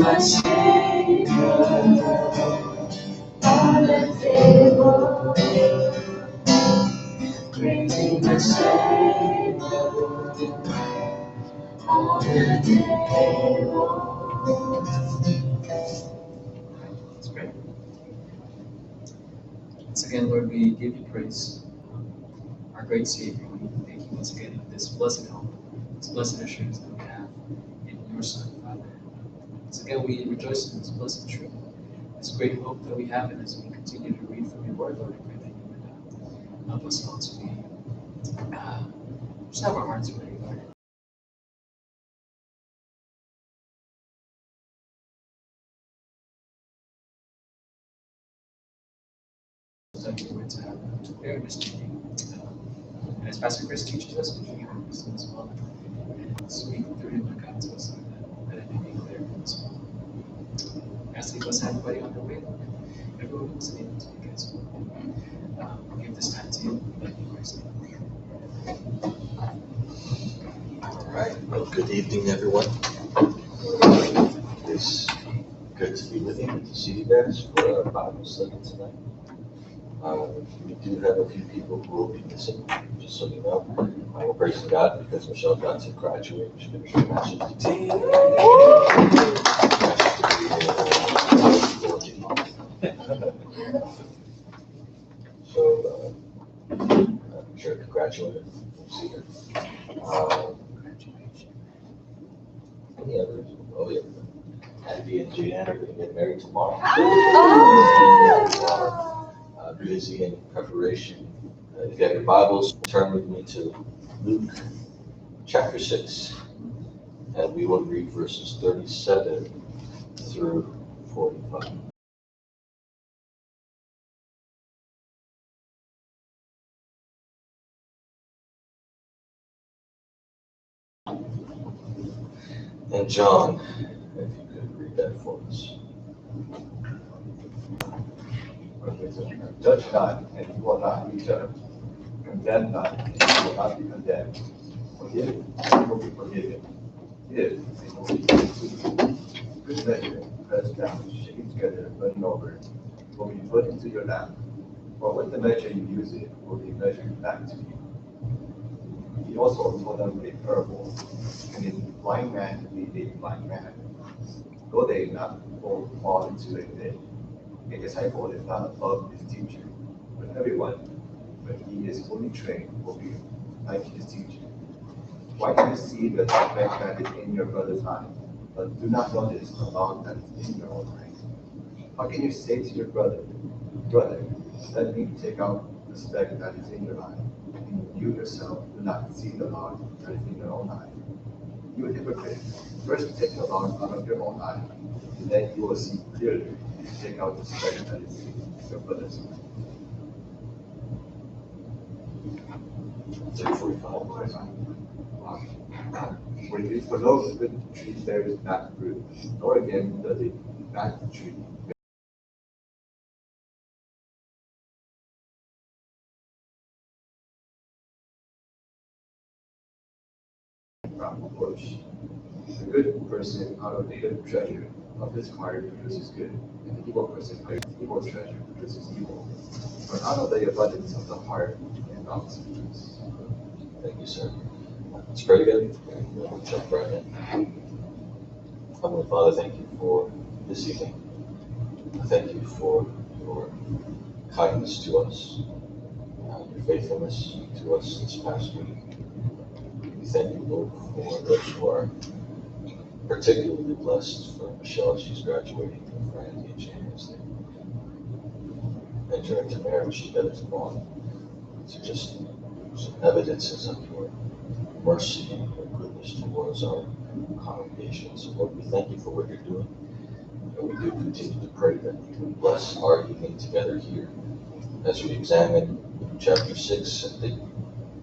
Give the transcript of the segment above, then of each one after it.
my Savior on the table. Praising my Savior on the table. That's great. Once again, Lord, we give you praise. Our great Savior, we thank you once again for this blessed hope, this blessed assurance that we have in your Son, Father. Once again, we rejoice in this blessed truth, this great hope that we have, and as we continue to read from your word, Lord, I pray that you would help us all to be, just have our hearts ready, Lord. Thank you, Lord, to have clear understanding. And as Pastor Chris teaches us, we can give him wisdom as well. And speak through him and God to us, Lord, that it may be clear as well. I ask that you bless everybody on their way, Lord. Everyone who's able to speak as well. I'll give this time to you. Thank you, Christ. All right. Well, good evening, everyone. It's good to be with you. Good to see you guys for our Bible study tonight. We do have a few people who will be missing, just so you know. We're praising God because Michelle got to graduate. She finished her master's degree. So, I'm sure congratulated. We'll see her. Any others? Oh, yeah. Andy and Jan are going to get married tomorrow. Busy in preparation. If you have your Bibles, turn with me to Luke chapter 6, and we will read verses 37 through 45. And John, if you could read that for us. Judge not, and you will not be judged. Condemn not, and you will not be condemned. Forgive, and you will be forgiven. Give, and you will be given. Good measure, pressed down, shaken together, running over, will be put into your lap. For with the measure you use it, will be measured back to you. He also told them a parable, and a blind man lead a blind man. Though they not both fall into a pit, a disciple is not above his teacher, but everyone, when he is fully trained, will be like his teacher. Why do you see the speck that is in your brother's eye, but do not notice the log that is in your own eye? How can you say to your brother, Brother, let me take out the speck that is in your eye, and you yourself do not see the log that is in your own eye? You hypocrite, first take the log out of your own eye, and then you will see clearly to take out the speck that is in your brother's eye. 3:45. For no good tree bears bad fruit, nor again does a bad tree from a bush. The good person out of the good treasure of his heart produces good, and the evil person out of the evil treasure produces evil. For out of the abundance of the heart, the mouth speaks. Thank you, sir. Let's pray together. We'll jump right in. Heavenly Father, thank you for this evening. Thank you for your kindness to us, your faithfulness to us this past week. We thank you, Lord, for those who are particularly blessed for Michelle. She's graduating, and for Andy and Jane as they enter into marriage together tomorrow. These are just some evidences of your mercy and your goodness towards our congregation. So, Lord, we thank you for what you're doing. And we do continue to pray that you would bless our evening together here as we examine chapter 6 and think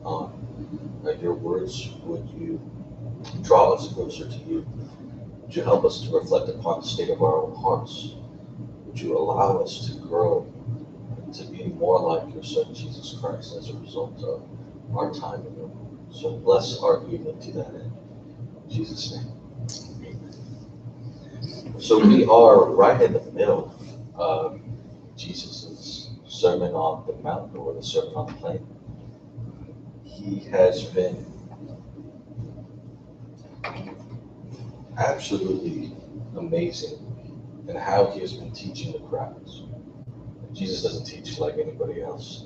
on your words. Would you draw us closer to you? Would you help us to reflect upon the state of our own hearts? Would you allow us to grow and to be more like your Son, Jesus Christ, as a result of our time in your word? So bless our evening to that end. In Jesus' name. Amen. So we are right in the middle of Jesus' Sermon on the Mount or the Sermon on the Plain. He has been absolutely amazing in how he has been teaching the crowds. Jesus doesn't teach like anybody else.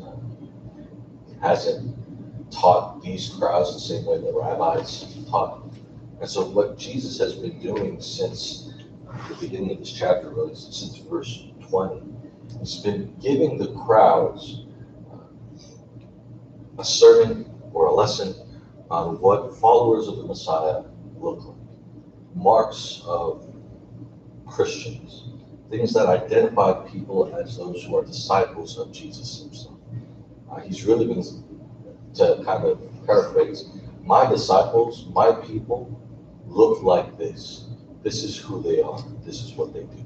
He hasn't taught these crowds the same way the rabbis taught. And so what Jesus has been doing since the beginning of this chapter, really, since verse 20, he's been giving the crowds a sermon or a lesson on what followers of the Messiah look like, marks of Christians, things that identify people as those who are disciples of Jesus himself. He's really been, to kind of paraphrase, my disciples, my people look like this. This is who they are. This is what they do.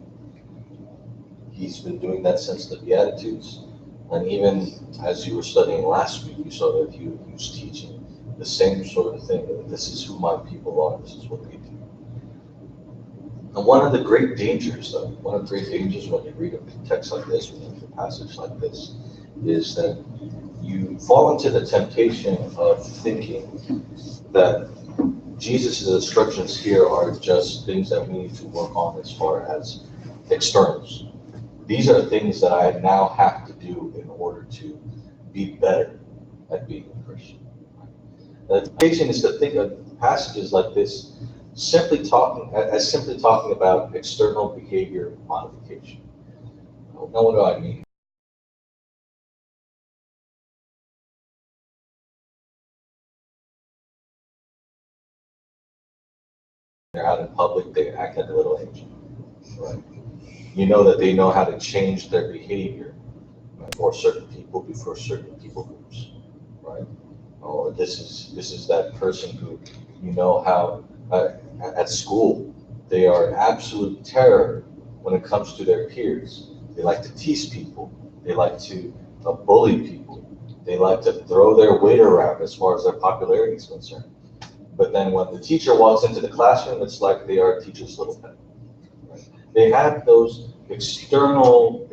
He's been doing that since the Beatitudes. And even as you were studying last week, you saw that he was teaching the same sort of thing. That this is who my people are. This is what they do. And one of the great dangers, though, when you read a text like this, when you read a passage like this, is that you fall into the temptation of thinking that Jesus' instructions here are just things that we need to work on as far as externals. These are things that I now have to do in order to be better at being a Christian. The temptation is to think of passages like this simply talking about external behavior modification. Now, what do I mean? They're out in public, they act like a little angel, right? You know that they know how to change their behavior for certain people, before certain people groups, right? Or this is that person who, you know how at school they are an absolute terror when it comes to their peers. They like to tease people. They like to bully people. They like to throw their weight around as far as their popularity is concerned. But then when the teacher walks into the classroom, it's like they are a teacher's little pet. Right? They have those externals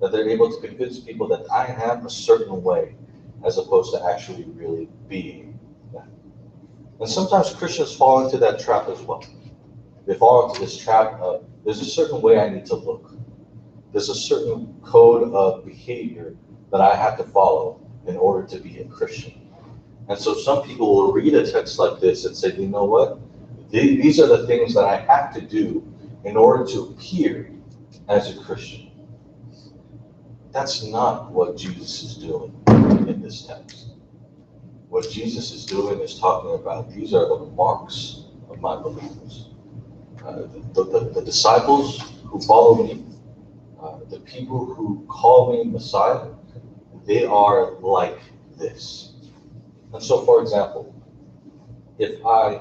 that they're able to convince people that I am a certain way, as opposed to actually really being that. And sometimes Christians fall into that trap as well. They fall into this trap of there's a certain way I need to look. There's a certain code of behavior that I have to follow in order to be a Christian. And so some people will read a text like this and say, you know what? These are the things that I have to do in order to appear as a Christian. That's not what Jesus is doing in this text. What Jesus is doing is talking about these are the marks of my believers. The disciples who follow me, the people who call me Messiah, they are like this. And so, for example, if I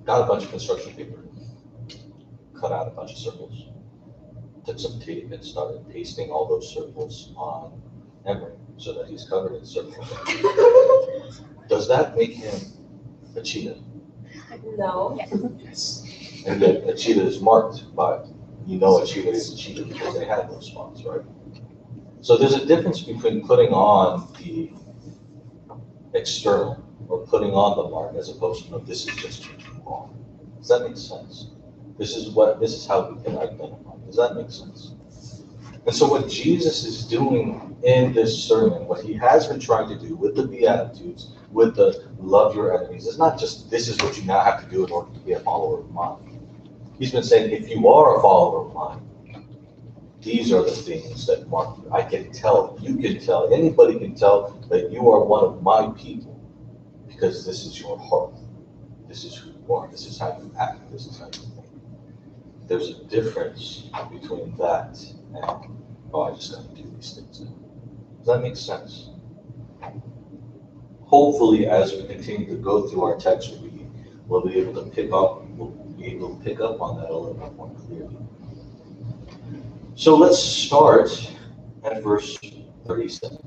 got a bunch of construction paper, cut out a bunch of circles, took some tape and started pasting all those circles on Emery so that he's covered in circles, does that make him a cheetah? No. Yes. And then a cheetah is marked by, you know a cheetah is a cheetah because they have those spots, right? So there's a difference between putting on the external or putting on the mark as opposed to, no, this is just wrong. Does that make sense? This is how we can identify. Does that make sense? And so what Jesus is doing in this sermon, what he has been trying to do with the Beatitudes, with the love your enemies, is not just this is what you now have to do in order to be a follower of mine. He's been saying, if you are a follower of mine, these are the things that mark you. I can tell, you can tell, anybody can tell that you are one of my people because this is your heart. This is who you are. This is how you act. This is how you think. There's a difference between that and, oh, I just got to do these things now. Does that make sense? Hopefully, as we continue to go through our text, we'll be able to pick up on that a little bit more clearly. So let's start at verse 37.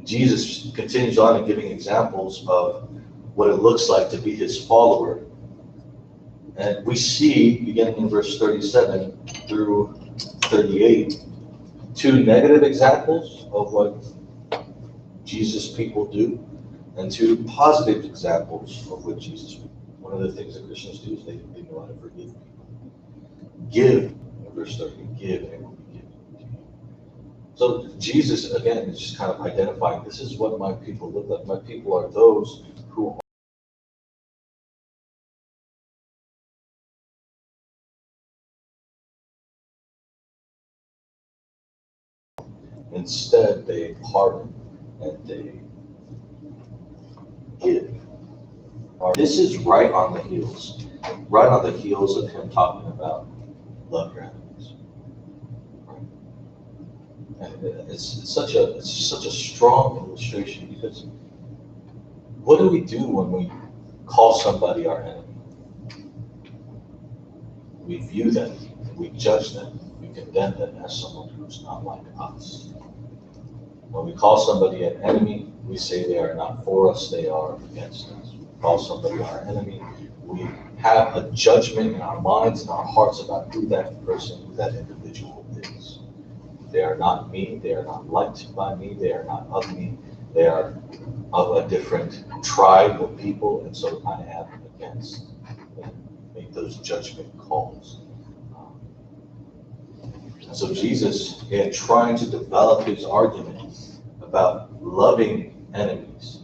Jesus continues on in giving examples of what it looks like to be his follower. And we see, beginning in verse 37 through 38, two negative examples of what Jesus' people do, and two positive examples of what Jesus do. One of the things that Christians do is they know how to forgive people. Give, in verse 30, give and it will be given to you. So Jesus, again, is just kind of identifying, this is what my people look like. My people are those who instead they pardon and they give. This is right on the heels of him talking about love your enemies. And it's such a strong illustration, because what do we do when we call somebody our enemy? We view them, we judge them, we condemn them as someone who's not like us. When we call somebody an enemy, we say they are not for us, they are against us. We call somebody our enemy, we have a judgment in our minds and our hearts about who that person, who that individual is. They are not me, they are not liked by me, they are not of me, they are of a different tribe of people, and so I am against them. Make those judgment calls. So Jesus, again, trying to develop his argument about loving enemies,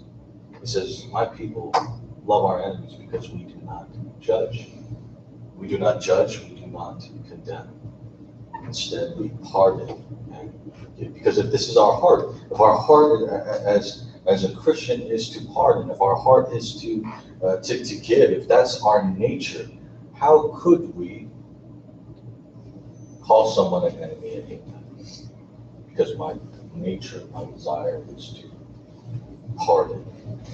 he says, my people love our enemies because we do not judge. We do not judge, we do not condemn. Instead, we pardon and forgive. Because if this is our heart, if our heart as a Christian is to pardon, if our heart is to give, if that's our nature, how could we call someone an enemy and hate them? Because my nature, my desire is to pardon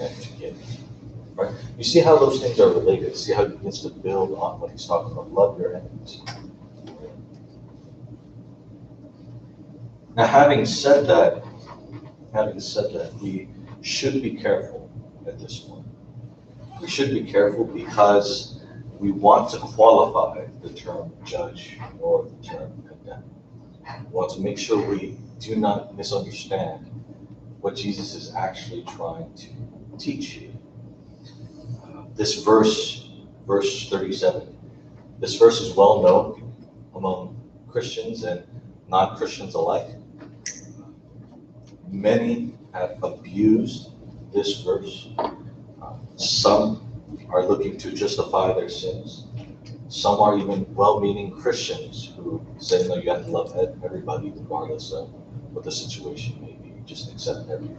and forgive. Right? You see how those things are related. See how he begins to build on what he's talking about. Love your enemies. Now, having said that, we should be careful at this point. We should be careful because we want to qualify the term judge or the term condemn. We want to make sure we do not misunderstand what Jesus is actually trying to teach you. This verse 37, this verse is well known among Christians and non-Christians alike. Many have abused this verse. Some are looking to justify their sins. Some are even well-meaning Christians who say, no, you have to love everybody regardless of what the situation may be. Just accept everything.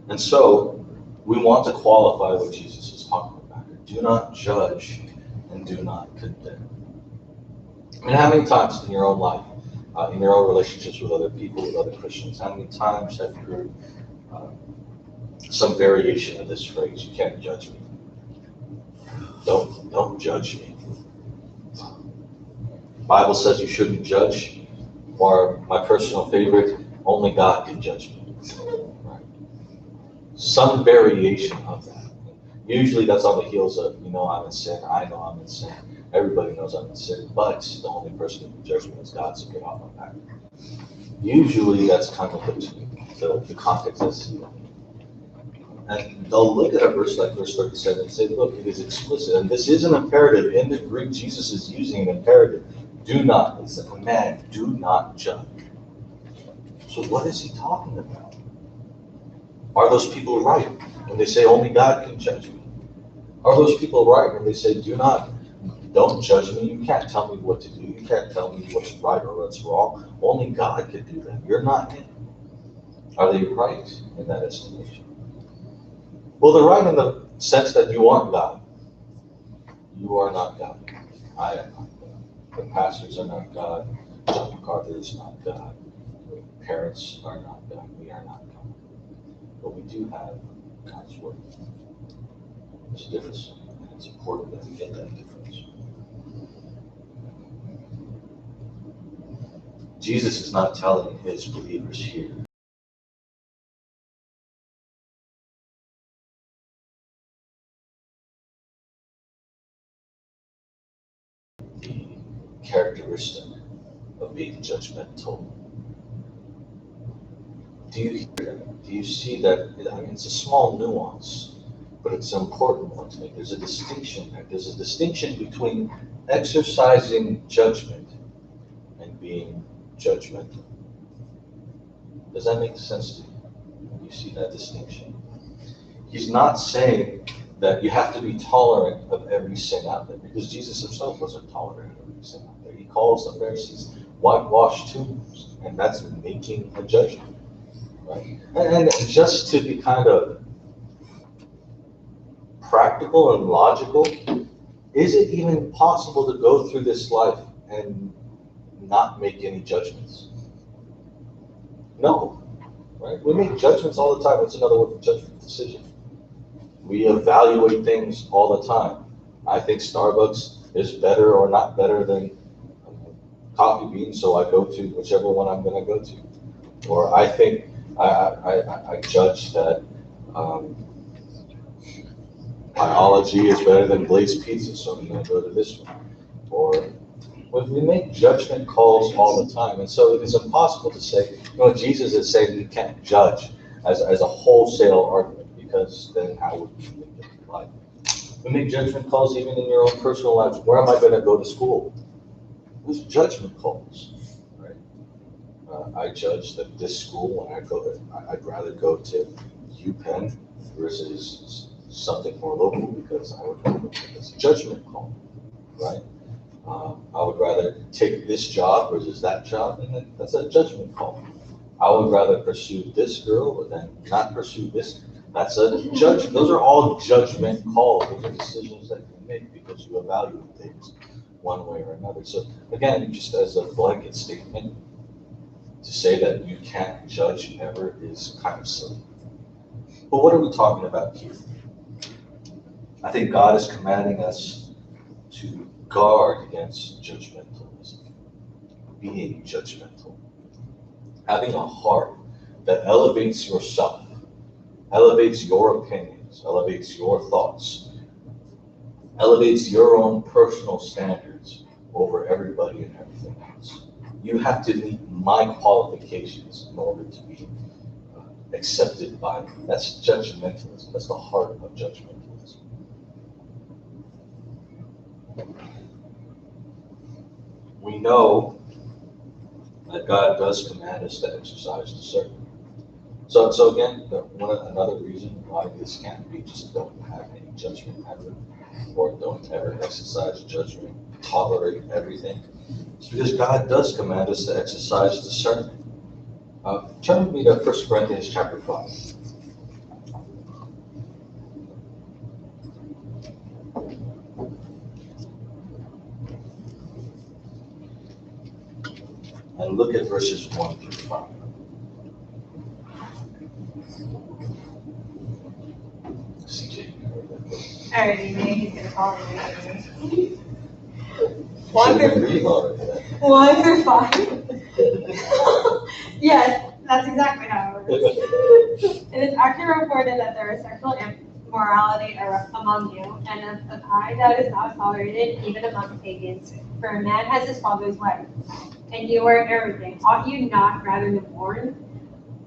And so we want to qualify what Jesus is talking about here. Do not judge and do not condemn. And how many times in your own life, in your own relationships with other people, with other Christians, how many times have you heard some variation of this phrase, you can't judge me. Don't judge me. The Bible says you shouldn't judge, or my personal favorite, only God can judge me. Right? Some variation of that. Usually that's on the heels of, I'm in sin, I know I'm in sin, everybody knows I'm in sin, but the only person who can judge me is God, so get off my back. Usually that's kind of the context that's and they'll look at a verse like verse 37 and say, look, it is explicit. And this is an imperative. In the Greek, Jesus is using an imperative. Do not, it's a command, do not judge. So what is he talking about? Are those people right when they say only God can judge me? Are those people right when they say don't judge me, you can't tell me what to do, you can't tell me what's right or what's wrong, only God can do that, you're not him? Are they right in that estimation? Well, they're right in the sense that you aren't God. You are not God. I am not God. The pastors are not God. John MacArthur is not God. The parents are not God. We are not God. But we do have God's word. There's a difference, and it's important that we get that difference. Jesus is not telling his believers here characteristic of being judgmental. Do you hear that? Do you see that? I mean, it's a small nuance, but it's an important one to make. There's a distinction there. There's a distinction between exercising judgment and being judgmental. Does that make sense to you? You see that distinction? He's not saying that you have to be tolerant of every sin out there, because Jesus himself wasn't tolerant of every sin out there. He calls the Pharisees whitewashed tombs, and that's making a judgment, right? And just to be kind of practical and logical, is it even possible to go through this life and not make any judgments? No, right? We make judgments all the time. What's another word for judgment? Decision. We evaluate things all the time. I think Starbucks is better or not better than coffee beans, so I go to whichever one I'm going to go to. Or I think I judge that biology is better than Blaze Pizza, so I'm going to go to this one. Or we make judgment calls all the time, and so it's impossible to say, Jesus is saying you can't judge as a wholesale argument, because then how would you live your life? We make judgment calls even in your own personal lives. Where am I going to go to school? Those judgment calls, right? I judge that this school, when I go there, I'd rather go to UPenn versus something more local, because I would, it's a judgment call, right? I would rather take this job versus that job, and that's a judgment call. I would rather pursue this girl than not pursue this. That's a judgment. Those are all judgment calls. Those are decisions that you make because you evaluate things one way or another. So again, just as a blanket statement, to say that you can't judge ever is kind of silly. But what are we talking about here? I think God is commanding us to guard against judgmentalism, being judgmental, having a heart that elevates yourself, elevates your opinions, elevates your thoughts, elevates your own personal standards over everybody and everything else. You have to meet my qualifications in order to be accepted by me. That's judgmentalism. That's the heart of judgmentalism. We know that God does command us to exercise discernment. So again, another reason why this can't be just don't have any judgment ever, or don't ever exercise judgment, tolerate everything. It's because God does command us to exercise discernment. Turn with me to 1 Corinthians chapter 5. And look at verses 1 through 5. I already knew he's going to call me. One through 5. Yes, that's exactly how it works. It is actually reported that there is sexual immorality among you, and a kind that is not tolerated even among pagans. For a man has his father's wife, and you are everything. Ought you not rather to mourn?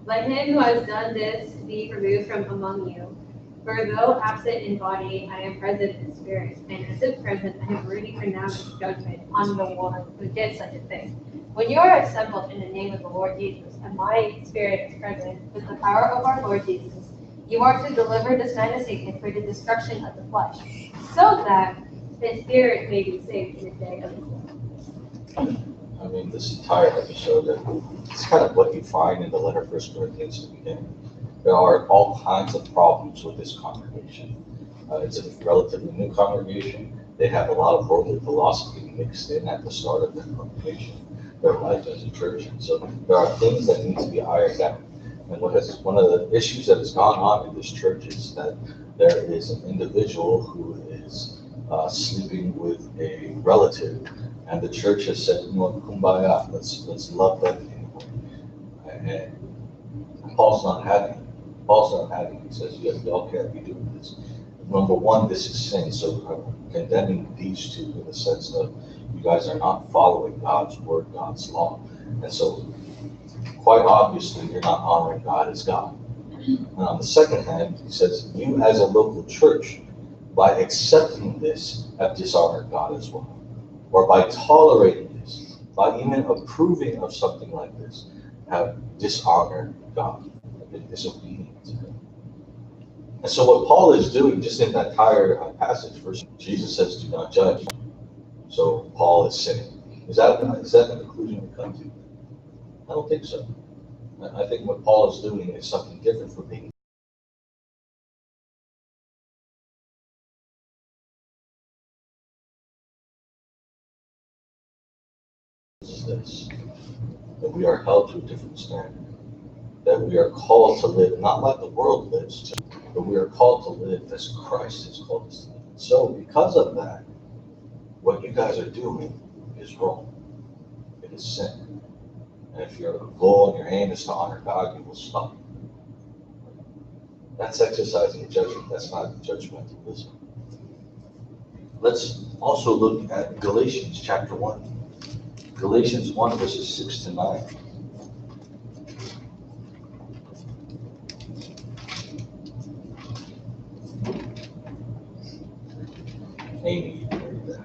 Let him who has done this be removed from among you. For though absent in body, I am present in spirit, and as if present, I have already pronounced judgment on the one who did such a thing. When you are assembled in the name of the Lord Jesus, and my spirit is present with the power of our Lord Jesus, you are to deliver this man to Satan for the destruction of the flesh, so that his spirit may be saved in the day of his life. I mean, this entire episode, it's kind of what you find in the letter of 1 Corinthians to begin. There are all kinds of problems with this congregation. It's a relatively new congregation. They have a lot of worldly philosophy mixed in at the start of their congregation, their life as a church. And so there are things that need to be ironed out. And one of the issues that has gone on in this church is that there is an individual who is sleeping with a relative, and the church has said, kumbaya, let's love them anyway. And Paul's not having it. He says, y'all can't be doing this. number one, this is sin. So I'm condemning these two in the sense of you guys are not following God's word, God's law. And so quite obviously you're not honoring God as God. And on the second hand, he says, you as a local church, by accepting this, have dishonored God as well. Or by tolerating this, by even approving of something like this, have dishonored God, have been disobedient to him. And so what Paul is doing just in that entire passage, verse, Jesus says, do not judge. So Paul is sinning. Is that the conclusion we come to? I don't think so. I think what Paul is doing is something different from being this, that we are held to a different standard, that we are called to live not like the world lives, but we are called to live as Christ has called us to live. So because of that, what you guys are doing is wrong. It is sin. And if your goal and your aim is to honor God, you will stop. That's exercising judgment. That's not judgmentalism. Let's also look at Galatians chapter 1. Galatians 1, verses 6 to 9. Amy, you can read that.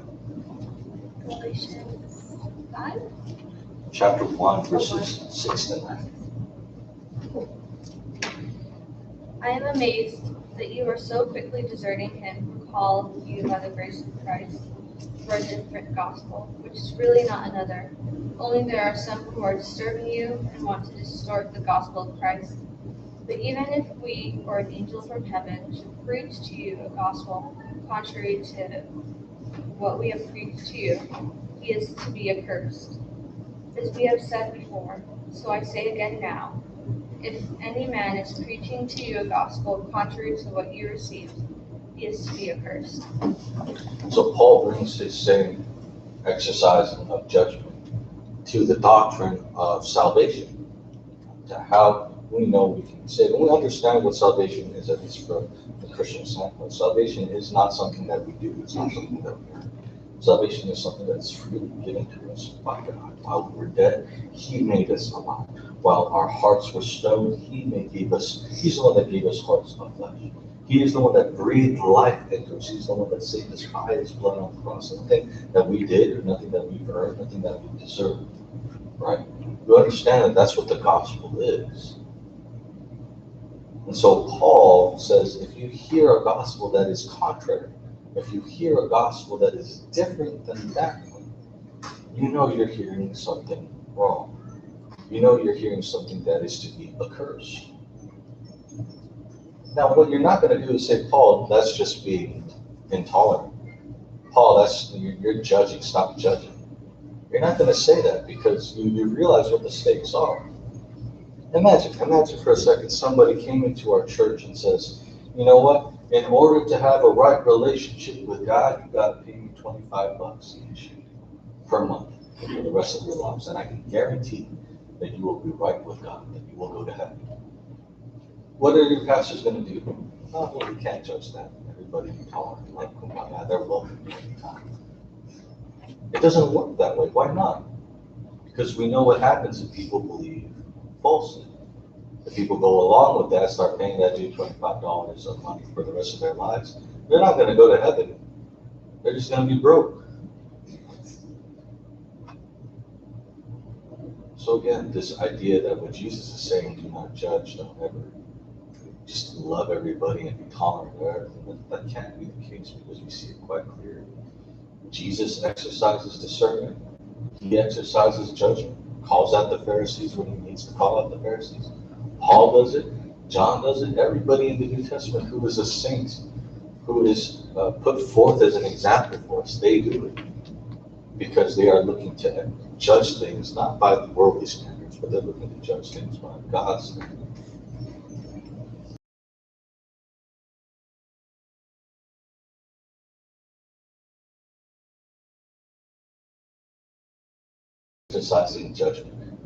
Galatians 5. Chapter 1, verses 6 to 9. I am amazed that you are so quickly deserting him who called you by the grace of Christ for a different gospel, which is really not another. Only there are some who are disturbing you and want to distort the gospel of Christ. But even if we or an angel from heaven should preach to you a gospel contrary to what we have preached to you, he is to be accursed. As we have said before, so I say again now, if any man is preaching to you a gospel contrary to what you received, he is to be accursed. So Paul brings his same exercising of judgment to the doctrine of salvation, to how we know we can be saved. And we understand what salvation is, at least from the Christian standpoint. Salvation is not something that we do, it's not something that we earn. Salvation is something that's freely given to us by God. While we were dead, he made us alive. While our hearts were stoned, he's the one that gave us hearts of flesh. He is the one that breathed life into us. He's the one that saved us by his blood on the cross. Nothing that we did, or nothing that we've earned, nothing that we deserve. Right? You understand that that's what the gospel is. And so Paul says, if you hear a gospel that is contrary, if you hear a gospel that is different than that one, you know you're hearing something wrong. You know you're hearing something that is to be accursed. Now, what you're not going to do is say, Paul, that's just being intolerant. Paul, you're judging, stop judging. You're not going to say that because you realize what the stakes are. Imagine for a second somebody came into our church and says, you know what? In order to have a right relationship with God, you got to pay me $25 each per month for the rest of your lives. And I can guarantee that you will be right with God, that you will go to heaven. What are your pastors going to do? Oh, well, we can't judge that. Everybody be tolerant, like kumbaya, they're welcome anytime. It doesn't work that way. Why not? Because we know what happens if people believe falsely. If people go along with that, start paying that dude $25 a month for the rest of their lives, they're not going to go to heaven. They're just going to be broke. So again, this idea that what Jesus is saying, do not judge, don't ever just love everybody and be tolerant of everything, that can't be the case because we see it quite clearly. Jesus exercises discernment. He exercises judgment, calls out the Pharisees when he needs to call out the Pharisees. Paul does it, John does it, everybody in the New Testament who is a saint, who is put forth as an example for us, they do it because they are looking to judge things not by the worldly standards, but they're looking to judge things by God's standards. Exercising judgment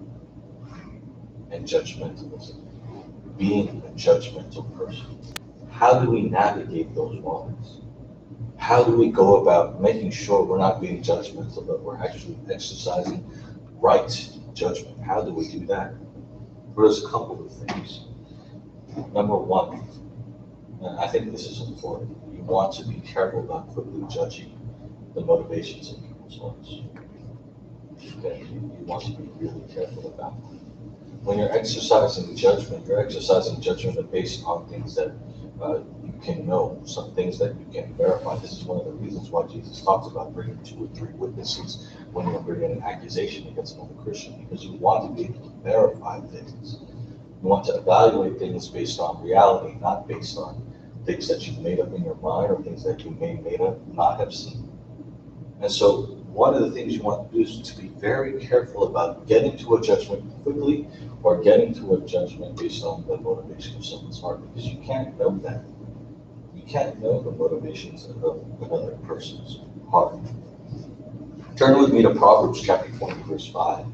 and judgmentalism, being a judgmental person. how do we navigate those waters? How do we go about making sure we're not being judgmental, but we're actually exercising right judgment? How do we do that? Well, there's a couple of things. Number one, and I think this is important, you want to be careful about quickly judging the motivations of people's hearts. Okay? You want to be really careful about that. When you're exercising judgment based on things that you can know, some things that you can verify. This is one of the reasons why Jesus talks about bringing 2 or 3 witnesses when you're bringing an accusation against another Christian, because you want to be able to verify things. You want to evaluate things based on reality, not based on things that you've made up in your mind or things that you may not have seen. And so one of the things you want to do is to be very careful about getting to a judgment quickly or getting to a judgment based on the motivation of someone's heart, because you can't know that. You can't know the motivations of another person's heart. Turn with me to Proverbs chapter 20, verse 5.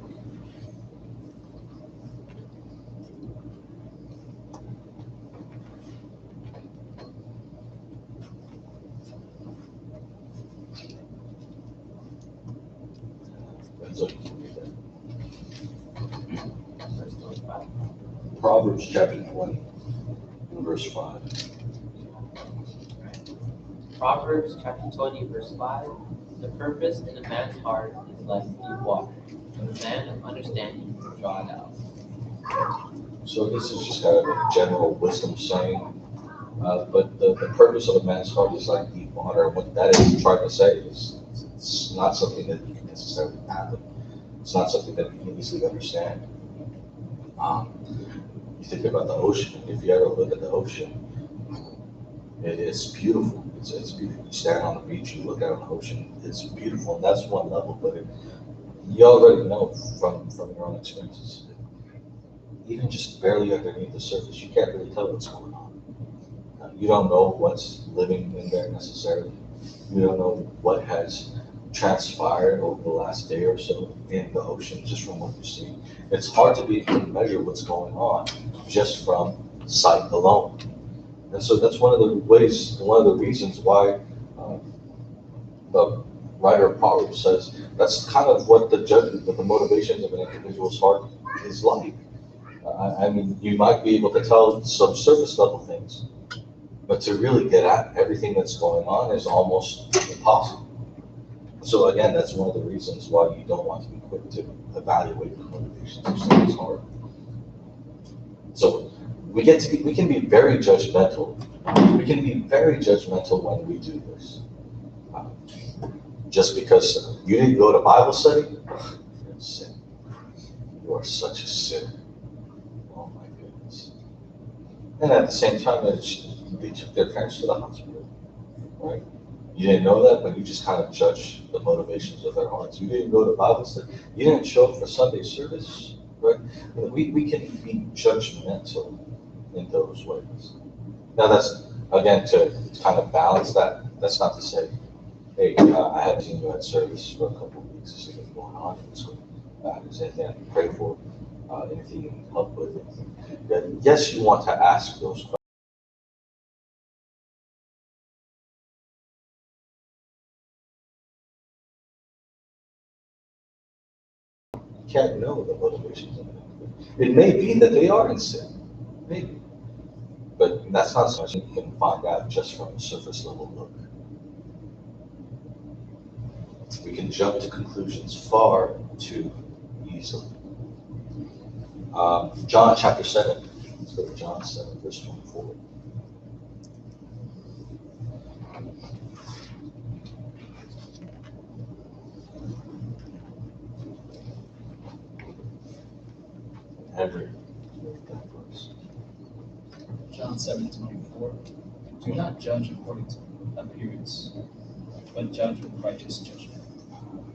So you can read that. Verse 25. Proverbs chapter 20, verse 5. Proverbs chapter 20, verse 5. The purpose in a man's heart is like deep water, but a man of understanding will draw it out. So this is just kind of a general wisdom saying. But the purpose of a man's heart is like deep water. And what that is trying to say is it's not something that you can necessarily fathom. It's not something that you can easily understand. You think about the ocean. If you ever look at the ocean, it's beautiful. It's beautiful. You stand on the beach, you look out on the ocean. It's beautiful, and that's one level. But you already know from your own experiences, even just barely underneath the surface, you can't really tell what's going on. You don't know what's living in there necessarily. You don't know what has transpired over the last day or so in the ocean just from what you're seeing. It's hard to be able to measure what's going on just from sight alone. And so that's one of the reasons why the writer of Proverbs says that's kind of what the motivations of an individual's heart is like. I mean, you might be able to tell some surface level things, but to really get at everything that's going on is almost impossible. So again, that's one of the reasons why you don't want to be quick to evaluate the motivations of someone's heart. So we can be very judgmental. We can be very judgmental when we do this. Just because you didn't go to Bible study, you're a sinner. You are such a sinner. Oh my goodness. And at the same time, they took their parents to the hospital, right? You didn't know that, but you just kind of judge the motivations of their hearts. You didn't go to Bible study. You didn't show up for Sunday service, right? We can be judgmental in those ways. Now that's, again, to kind of balance that. That's not to say, hey, I haven't seen you at service for a couple of weeks. Is anything going on? So, is anything I can pray for? Anything you need help with? Yes, you want to ask those questions. You can't know the motivations of it. It may be that they are in sin, maybe. But that's not something you can find out just from a surface level look. We can jump to conclusions far too easily. John chapter 7. Let's go to John 7, verse 24. Andrew, read that verse. John 7:24. Do not judge according to appearance, but judge with righteous judgment.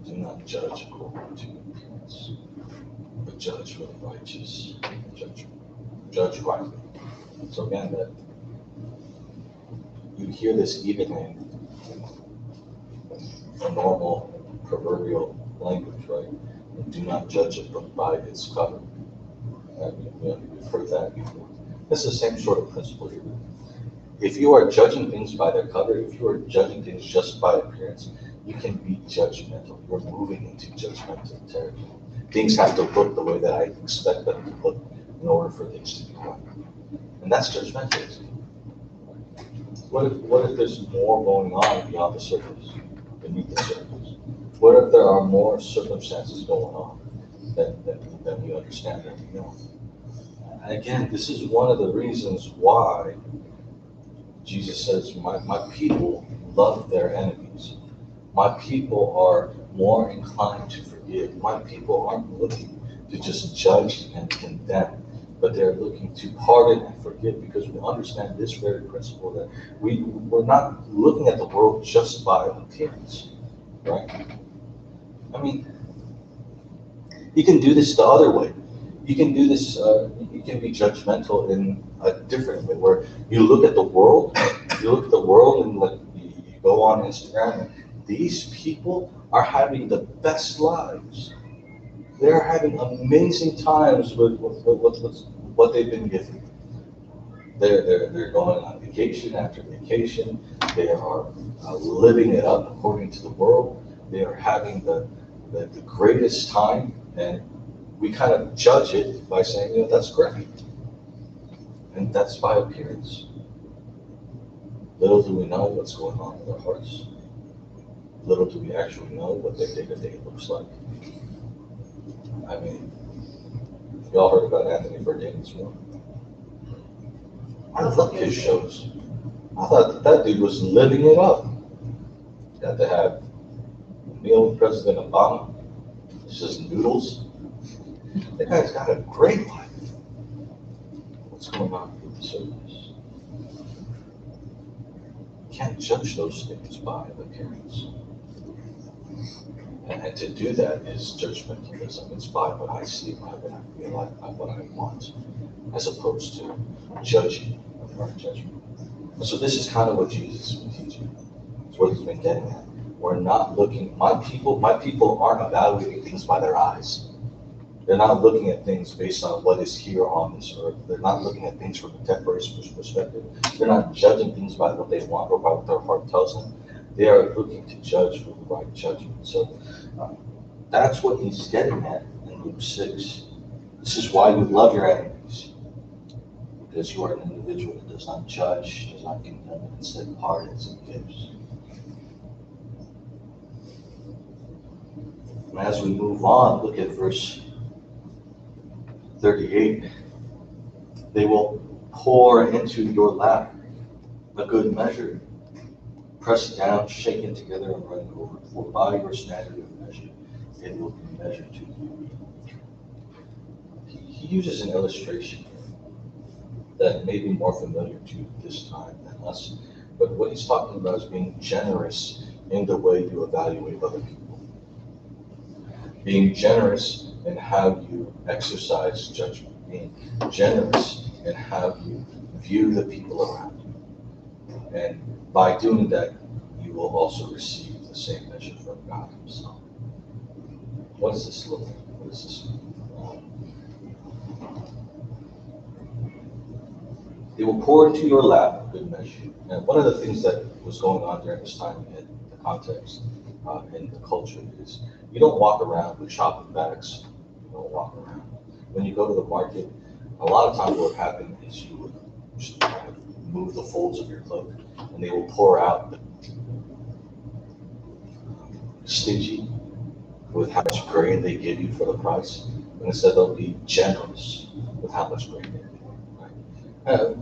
Do not judge according to appearance, but judge with righteous judgment. Judge rightly. So again, that you hear this even in a normal proverbial language, right? And do not judge a book by its cover. You've heard that before. It's the same sort of principle here. if you are judging things by their cover, if you are judging things just by appearance, you can be judgmental. You're moving into judgmental territory. Things have to look the way that I expect them to look in order for things to be right. And that's judgmentalism. What if there's more going on beyond the surface, beneath the surface? What if there are more circumstances going on than we understand, than we know? Again, this is one of the reasons why Jesus says, my people love their enemies. My people are more inclined to forgive. My people aren't looking to just judge and condemn, but they're looking to pardon and forgive, because we understand this very principle that we're not looking at the world just by appearance, right? I mean, you can do this the other way. You can do this, you can be judgmental in a different way, where you look at the world, and like you go on Instagram, and these people are having the best lives. They're having amazing times with what they've been given. They're going on vacation after vacation. They are living it up according to the world. They are having the greatest time, and we kind of judge it by saying, you know, that's great. And that's by appearance. Little do we know what's going on in their hearts. Little do we actually know what their day-to-day looks like. I mean, y'all heard about Anthony Bourdain this morning. I love his shows. I thought that dude was living it up. Got to have a meal with President Obama. It's just noodles. That guy's got a great life. What's going on with the surface? You can't judge those things by appearance. And to do that is judgmentalism. It's by what I see, by what I feel like, by what I want, as opposed to judging with our judgment. And so this is kind of what Jesus has been teaching. It's what he's been getting at. We're not looking, my people aren't evaluating things by their eyes. They're not looking at things based on what is here on this earth. They're not looking at things from a temporary perspective. They're not judging things by what they want or by what their heart tells them. They are looking to judge with the right judgment. So that's what he's getting at in Luke 6. This is why you love your enemies. Because you are an individual that does not judge, does not condemn, and instead pardons and gives. And as we move on, look at verse 38. They will pour into your lap a good measure, pressed down, shaken together, and running over. For by your standard of measure, it will be measured to you. He uses an illustration that may be more familiar to this time than us, but what he's talking about is being generous in the way you evaluate other people. Being generous in how you exercise judgment. Being generous in how you view the people around you. And by doing that, you will also receive the same measure from God himself. What does this look like? What does this mean? They will pour into your lap a good measure. And one of the things that was going on during this time in the context, in the culture, is you don't walk around with shopping bags. You don't walk around. When you go to the market, a lot of times what would happen is you would just kind of move the folds of your cloak, and they will pour out stingy with how much grain they give you for the price. And instead they'll be generous with how much grain they give you. Right?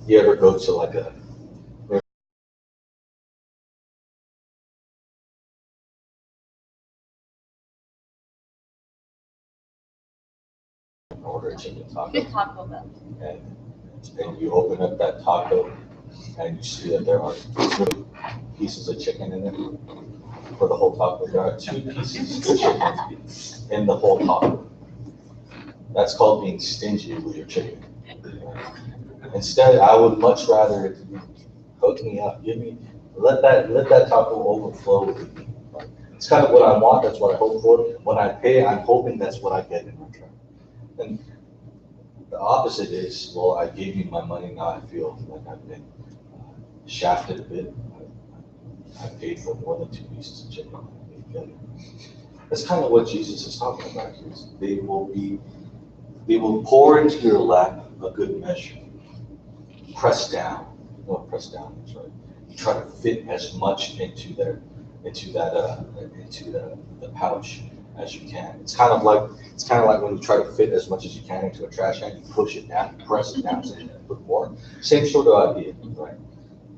You ever go to like a order a chicken taco, Good Taco Bell. and you open up that taco and you see that there are 2 pieces of chicken in it for the whole taco. There are 2 pieces of chicken in the whole taco. That's called being stingy with your chicken. Instead, I would much rather it hook me up, let that taco overflow with me. It's kind of what I want. That's what I hope for. When I pay, I'm hoping that's what I get in return. And the opposite is, well, I gave you my money, now I feel like I've been shafted a bit. I paid for more than 2 pieces of chicken. That's kind of what Jesus is talking about here. They will pour into your lap a good measure, press down. You know what press down is, right? You try to fit as much into the pouch as you can. It's kind of like when you try to fit as much as you can into a trash can. You push it down, you press it down, so you can put more. Same sort of idea, right?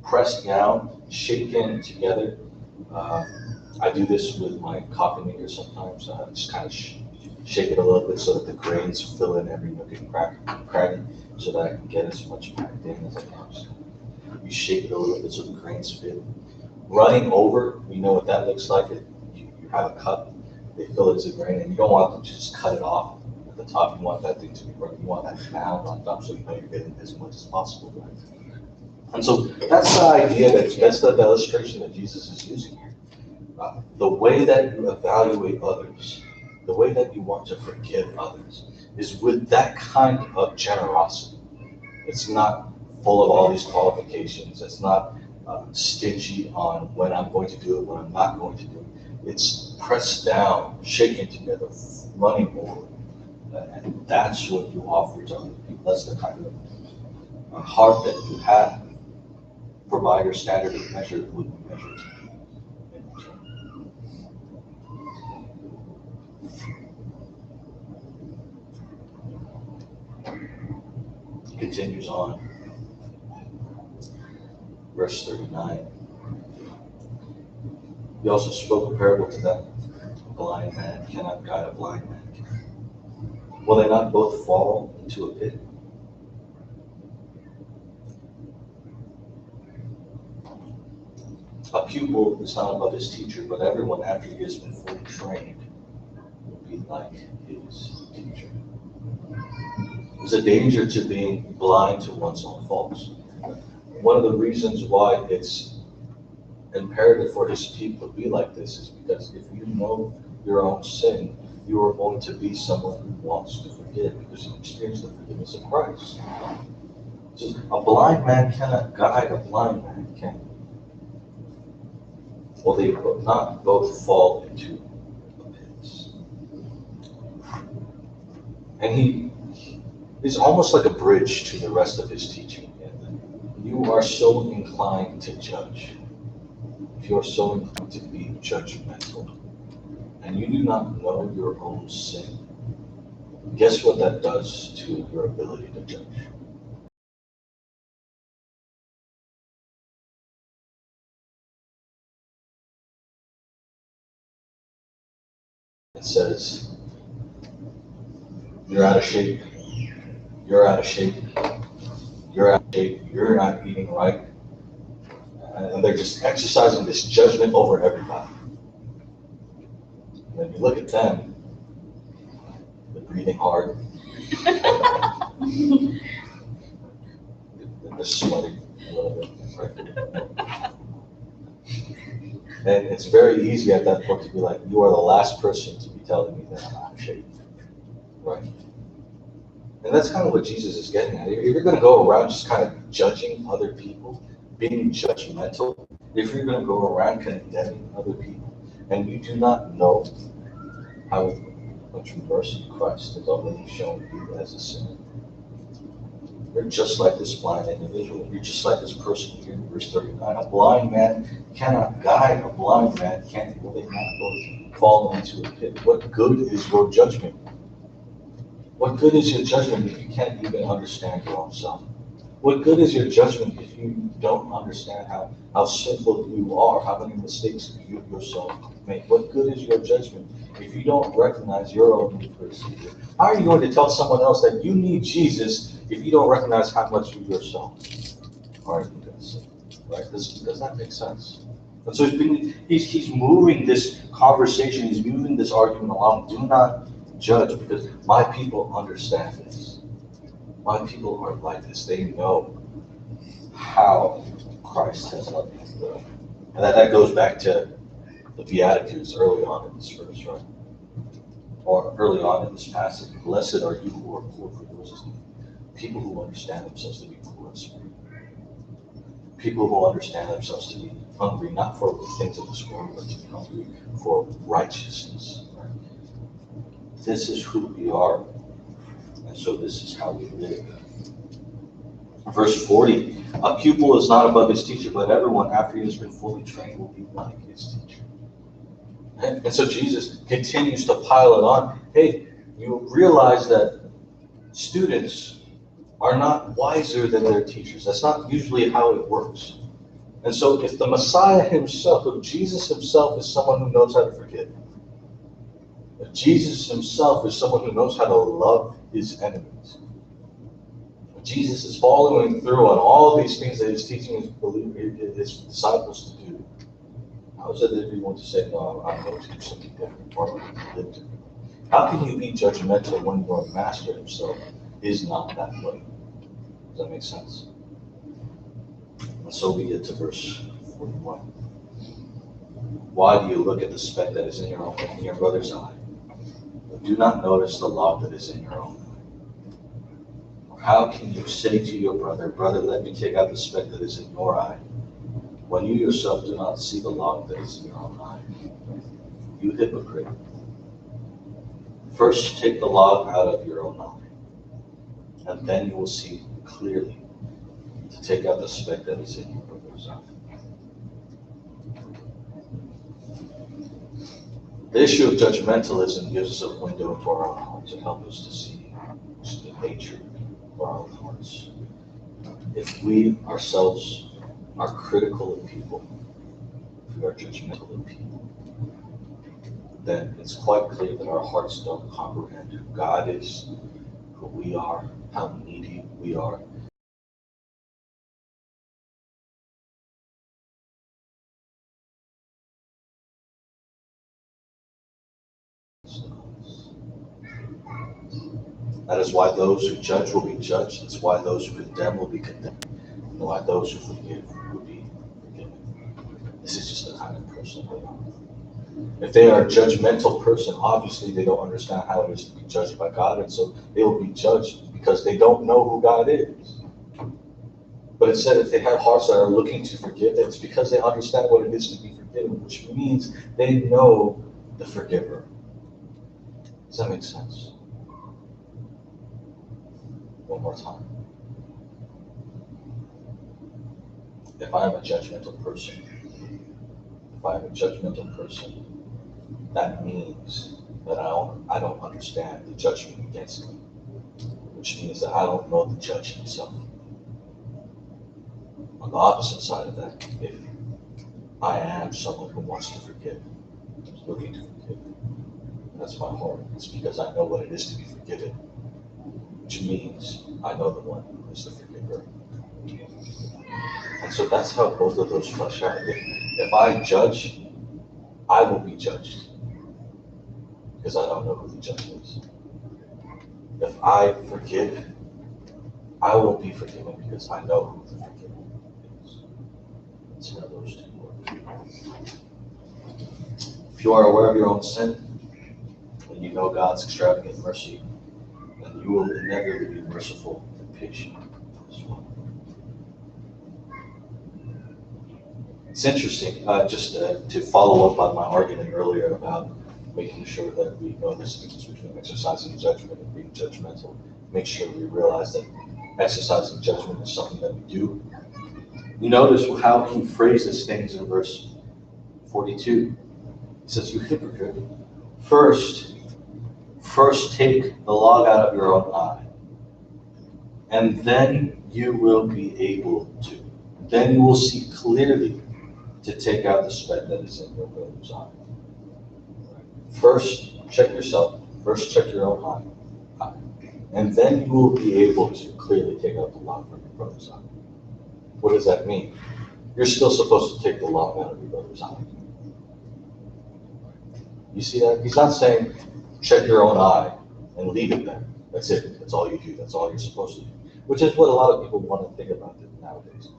Press down, shaken together. I do this with my coffee maker sometimes. I just kind of shake it a little bit so that the grains fill in every nook and cranny, so that I can get as much packed in as I can. You shake it a little bit so the grains fit. Running over, you know what that looks like. You have a cup, they fill it as a grain, and you don't want to just cut it off at the top. You want that thing to be running. You want that mound on top, so you know you're getting as much as possible. Right? And so that's the idea, that's the illustration that Jesus is using here. The way that you evaluate others, the way that you want to forgive others, is with that kind of generosity. It's not full of all these qualifications. It's not stingy on when I'm going to do it, when I'm not going to do it. It's pressed down, shaken together, running over. And that's what you offer to other people. That's the kind of heart that you have. Provide your standard of measure would be measured. Continues on. Verse 39. He also spoke a parable to them. A blind man cannot guide a blind man. Will they not both fall into a pit? A pupil is not above his teacher, but everyone after he has been fully trained will be like his teacher. There's a danger to being blind to one's own faults. One of the reasons why it's imperative for his people to be like this is because if you know your own sin, you are going to be someone who wants to forgive because you experience the forgiveness of Christ. So a blind man cannot guide a blind man, can he? Well, they will not both fall into the pits. And he is almost like a bridge to the rest of his teaching. You are so inclined to judge. If you are so inclined to be judgmental, and you do not know your own sin, guess what that does to your ability to judge? It says, you're out of shape, you're out of shape, you're out of shape, you're not eating right. And they're just exercising this judgment over everybody. And then you look at them, they're breathing hard, they're sweating a little bit, right? And it's very easy at that point to be like, you are the last person to be telling me that I'm out of shape, right? And that's kind of what Jesus is getting at. If you're going to go around just kind of judging other people, being judgmental, if you're going to go around condemning other people, and you do not know how much mercy Christ has already shown you as a sinner, you're just like this blind individual. You're just like this person here in verse 39. A blind man cannot guide a blind man, can't will they not both fall into a pit? What good is your judgment? What good is your judgment if you can't even understand your own self? What good is your judgment if you don't understand how sinful you are, how many mistakes you yourself make? What good is your judgment if you don't recognize your own need for a Savior? How are you going to tell someone else that you need Jesus if you don't recognize how much you yourself are in need of sin? Right? Does that make sense? And so he's moving this conversation, he's moving this argument along. Do not judge because my people understand this. My people are like this. They know how Christ has loved them. And that goes back to the Beatitudes early on in this verse, right? Or early on in this passage. Blessed are you who are poor, for yours is the people who understand themselves to be poor in spirit. People who understand themselves to be hungry, not for the things of this world, but to be hungry for righteousness. Right? This is who we are, and so this is how we live. Verse 40, a pupil is not above his teacher, but everyone after he has been fully trained will be like his teacher. And so Jesus continues to pile it on. Hey, you realize that students are not wiser than their teachers. That's not usually how it works. And so if the Messiah himself, if Jesus himself is someone who knows how to forgive, if Jesus himself is someone who knows how to love his enemies, if Jesus is following through on all these things that he's teaching his disciples to do, how is it that we want to say, no, I'm going to do something different, or I'm going to live different? How can you be judgmental when your master himself is not that way? Does that make sense? And so we get to verse 41. Why do you look at the speck that is in your brother's eye, but do not notice the log that is in your own eye? Or how can you say to your brother, brother, let me take out the speck that is in your eye, when you yourself do not see the log that is in your own eye? You hypocrite. First take the log out of your own eye, and then you will see clearly to take out the speck that is in your brother's eye. The issue of judgmentalism gives us a window into our own heart to help us to see the nature of our own hearts. If we ourselves are critical of people, if we are judgmental of people, then it's quite clear that our hearts don't comprehend who God is, who we are, how needy we are. That is why those who judge will be judged. That's why those who condemn will be condemned. And why those who forgive will be forgiven. This is just the kind of person they are. If they are a judgmental person, obviously they don't understand how it is to be judged by God, and so they will be judged because they don't know who God is. But instead, if they have hearts that are looking to forgive, it's because they understand what it is to be forgiven, which means they know the forgiver. Does that make sense? One more time. If I am a judgmental person, that means that I don't understand the judgment against me, which means that I don't know the judge himself. On the opposite side of that, if I am someone who wants to forgive, who's looking to forgive, that's my heart. It's because I know what it is to be forgiven, which means I know the one who is the forgiver. And so that's how both of those flesh out. If I judge, I will be judged because I don't know who the judge is. If I forgive, I will be forgiven because I know who the forgiver is. That's how those two work. If you are aware of your own sin, and you know God's extravagant mercy, then you will inevitably be merciful and patient as well. It's interesting, just to follow up on my argument earlier about making sure that we know the difference between exercising judgment and being judgmental. Make sure we realize that exercising judgment is something that we do. You notice how he phrases things in verse 42. He says, you hypocrite, first take the log out of your own eye, and then you will be able to. Then you will see clearly to take out the speck that is in your brother's eye. First, check yourself. First, check your own eye. And then you will be able to clearly take out the log from your brother's eye. What does that mean? You're still supposed to take the log out of your brother's eye. You see that? He's not saying check your own eye and leave it there. That's it. That's all you do. That's all you're supposed to do. Which is what a lot of people want to think about it nowadays.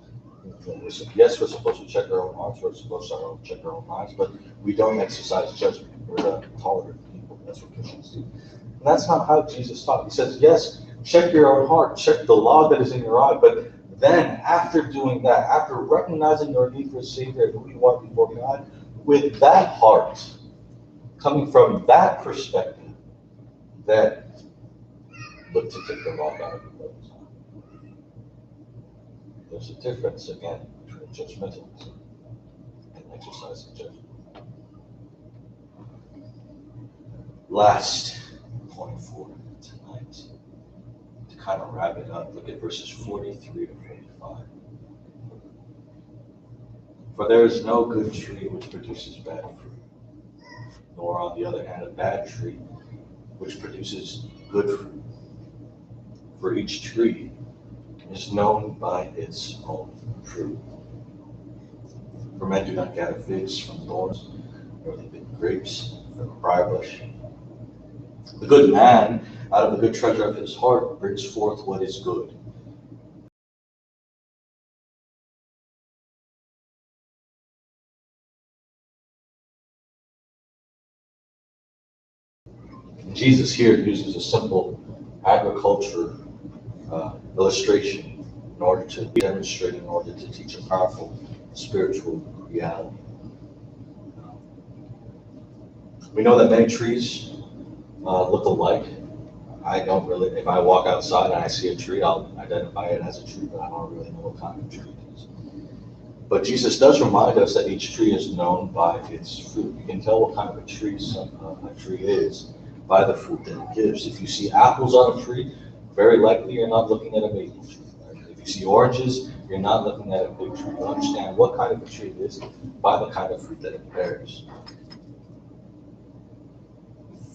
Yes, we're supposed to check our own hearts. We're supposed to check our own minds, but we don't exercise judgment. We're tolerant people. That's what Christians do. And that's not how Jesus taught. He says, yes, check your own heart. Check the log that is in your eye, but Then, after doing that, after recognizing your need for a Savior and who you are before God, with that heart, coming from that perspective, then look to take the log out of your clothes. There's a difference, again, between judgmentalism and exercising judgment. Last point for tonight, to kind of wrap it up, look at verses 43 to 45. For there is no good tree which produces bad fruit, nor on the other hand a bad tree which produces good fruit. For each tree is known by its own fruit. For men do not gather figs from thorns, nor they pick grapes from a briar bush. The good man, out of the good treasure of his heart, brings forth what is good. Jesus here uses a simple agriculture illustration in order to demonstrate, in order to teach a powerful spiritual reality. We know that many trees look alike. I don't really, if I walk outside and I see a tree, I'll identify it as a tree, but I don't really know what kind of tree it is. But Jesus does remind us that each tree is known by its fruit. You can tell what kind of a tree is by the fruit that it gives. If you see apples on a tree, very likely you're not looking at a maple tree. Right? If you see oranges, you're not looking at a big tree. You understand what kind of a tree it is by the kind of fruit that it bears.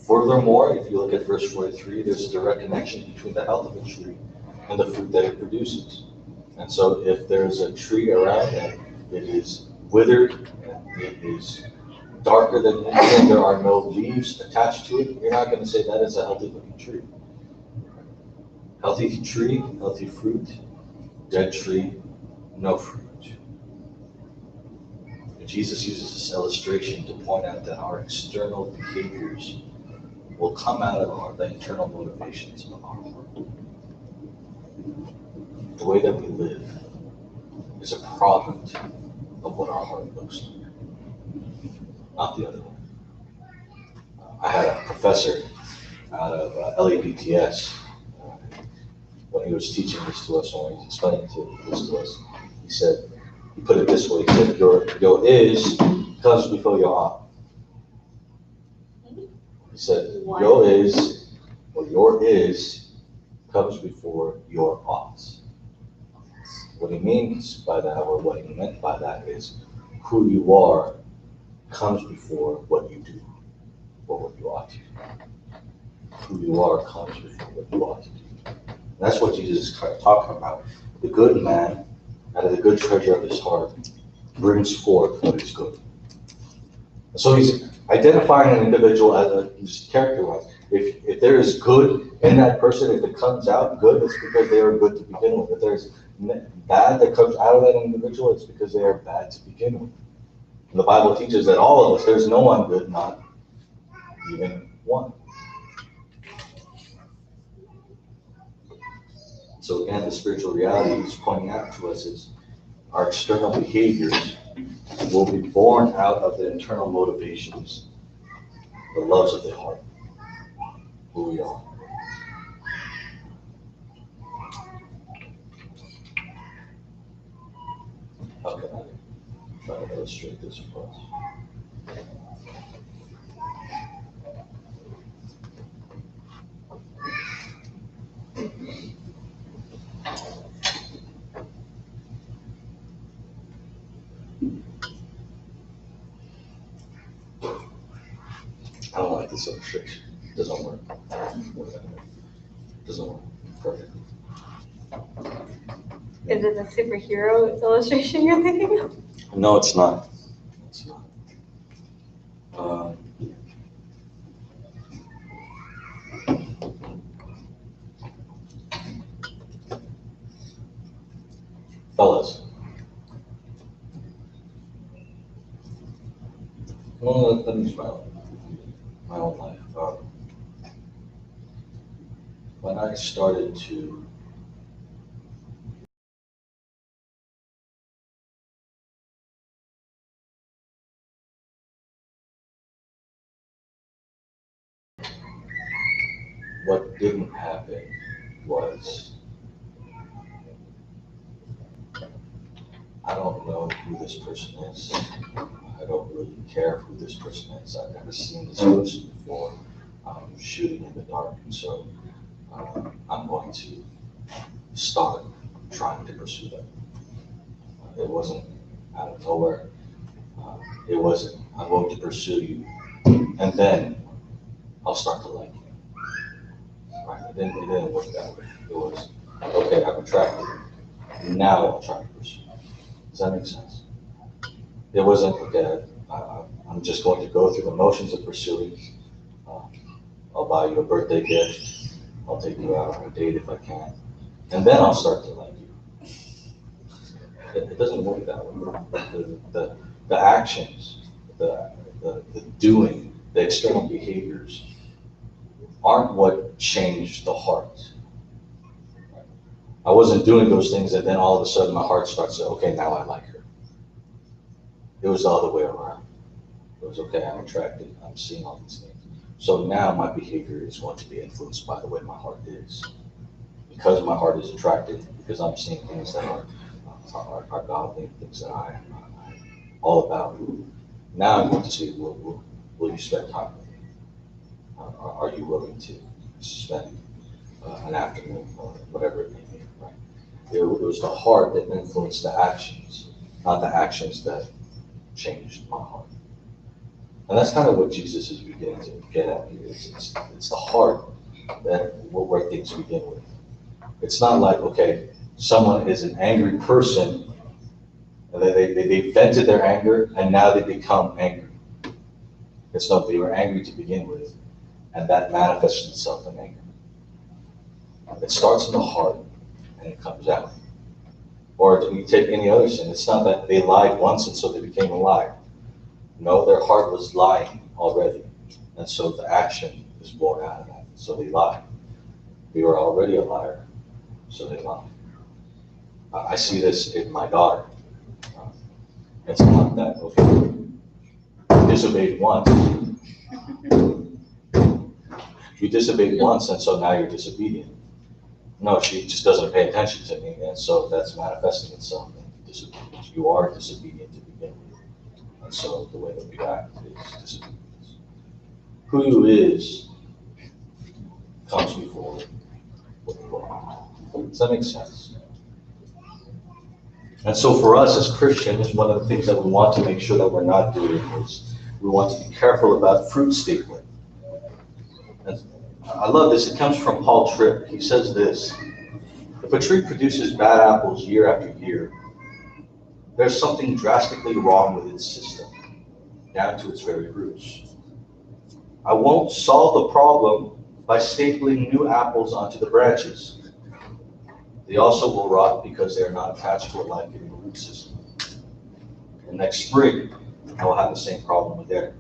Furthermore, if you look at verse 43, there's a direct connection between the health of a tree and the fruit that it produces. And so if there's a tree around and it is withered and it is darker than usual and there are no leaves attached to it, you're not going to say that is a healthy looking tree. Healthy tree, healthy fruit. Dead tree, no fruit. And Jesus uses this illustration to point out that our external behaviors will come out of the internal motivations of our heart. The way that we live is a product of what our heart looks like, not the other way. I had a professor out of LABTS, when he was teaching this to us, when he was explaining this to us, he said, he put it this way, he said, your is comes before your ought. He said, your is comes before your oughts. What he means by that, or what he meant by that, is who you are comes before what you do, or what you ought to do. Who you are comes before what you ought to do. And that's what Jesus is kind of talking about. The good man, out of the good treasure of his heart, brings forth what is good. So he's identifying an individual as his character-wise. If there is good in that person, if it comes out good, it's because they are good to begin with. If there's bad that comes out of that individual, it's because they are bad to begin with. And the Bible teaches that all of us, there's no one good, not even one. So again, the spiritual reality he's pointing out to us is our external behaviors will be born out of the internal motivations, the loves of the heart, who we are. How can I try to illustrate this for us? I don't like this illustration. It doesn't work. It doesn't work perfectly. Is it the superhero illustration you're thinking of? No, it's not. It's not. Um, Fellas, well, let me use my own life. When I started to what didn't happen was, I don't know who this person is. I don't really care who this person is. I've never seen this person before. I'm shooting in the dark, and so I'm going to start trying to pursue them. It wasn't out of nowhere. It wasn't, I'm going to pursue you, and then I'll start to like you. Right? It didn't work that way. It was, okay, I'm attracted. Now I'll try to pursue. Does that make sense? It wasn't, okay, I'm just going to go through the motions of pursuing. Uh, I'll buy you a birthday gift. I'll take you out on a date if I can. And then I'll start to like you. It doesn't work that way. The actions, the doing, the external behaviors aren't what changed the heart. I wasn't doing those things and then all of a sudden my heart starts to, okay, now I like her. It was the other way around. It was, okay, I'm attracted, I'm seeing all these things. So now my behavior is going to be influenced by the way my heart is. Because my heart is attracted, because I'm seeing things that are godly, things that I am all about. Now I'm going to see, will you spend time with me? Are you willing to spend an afternoon or whatever it may be, right? It was the heart that influenced the actions, not the actions that changed my heart. And that's kind of what Jesus is beginning to get at here. It's the heart that where things begin with. It's not like, okay, someone is an angry person, and they vented their anger, and now they become angry. It's not, they were angry to begin with, and that manifests itself in anger. It starts in the heart, and it comes out. Or we take any other sin. It's not that they lied once, and so they became a liar. No, their heart was lying already, and so the action is born out of that. So they lied. They were already a liar, so they lied. I see this in my daughter. It's not that, okay, you disobeyed once. You disobeyed once, and so now you're disobedient. No, she just doesn't pay attention to me, and so that's manifesting itself in disobedience. You are disobedient to begin with, and so the way that we act is disobedience. Who you is comes before what you are. Does that make sense? And so for us as Christians, one of the things that we want to make sure that we're not doing is we want to be careful about fruit stapling. And I love this. It comes from Paul Tripp. He says this: if a tree produces bad apples year after year, there's something drastically wrong with its system, down to its very roots. I won't solve the problem by stapling new apples onto the branches. They also will rot because they are not attached to a life-giving root system. And next spring, I will have the same problem again.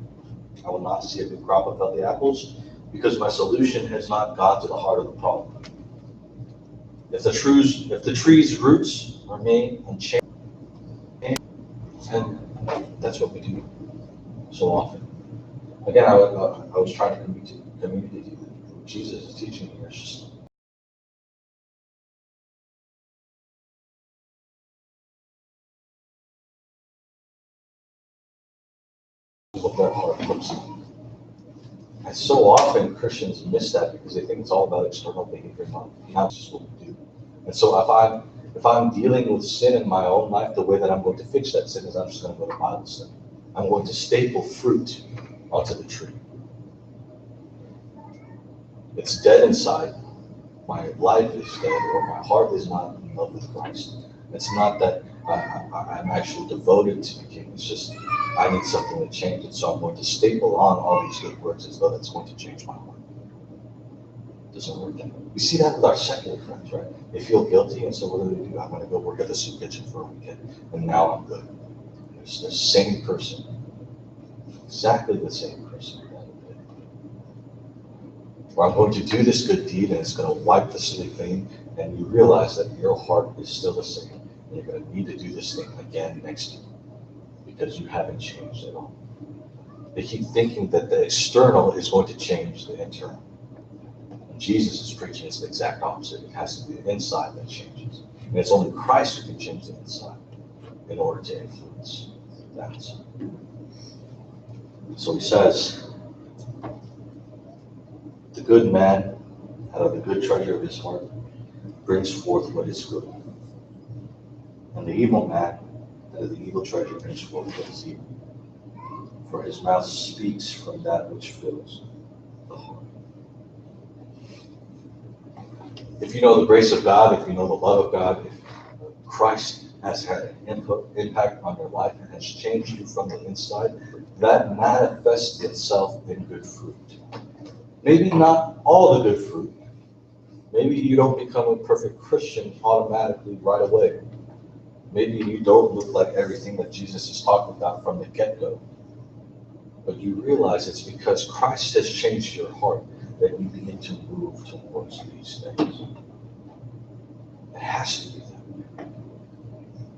I will not see a new crop of healthy apples because my solution has not gone to the heart of the problem. If the tree's roots remain unchanged, and that's what we do so often. Again, I was trying to communicate to you what Jesus is teaching here. It's just what their heart looks like. And so often Christians miss that because they think it's all about external behavior, not just what we do. And so if I'm dealing with sin in my own life, the way that I'm going to fix that sin is I'm just going to go to Bible study. I'm going to staple fruit onto the tree. It's dead inside. My life is dead, or my heart is not in love with Christ. It's not that I'm actually devoted to the King. It's just I need something to change it, so I'm going to staple on all these good works as though that's going to change my heart. It doesn't work that way. We see that with our secular friends, right? They feel guilty, and so what do? I'm going to go work at the soup kitchen for a weekend, and now I'm good. It's the same person, exactly the same person. Or I'm going to do this good deed, and it's going to wipe the slate clean, and you realize that your heart is still the same. And you're going to need to do this thing again next year because you haven't changed at all. They keep thinking that the external is going to change the internal. Jesus is preaching is the exact opposite. It has to be the inside that changes. And it's only Christ who can change the inside in order to influence the outside. So he says, the good man, out of the good treasure of his heart, brings forth what is good. And the evil man, out of the evil treasure, brings forth what is evil. For his mouth speaks from that which fills the heart. If you know the grace of God, if you know the love of God, if Christ has had an impact on your life and has changed you from the inside, that manifests itself in good fruit. Maybe not all the good fruit. Maybe you don't become a perfect Christian automatically right away. Maybe you don't look like everything that Jesus is talking about from the get-go. But you realize it's because Christ has changed your heart that you begin to move towards these things. It has to be that.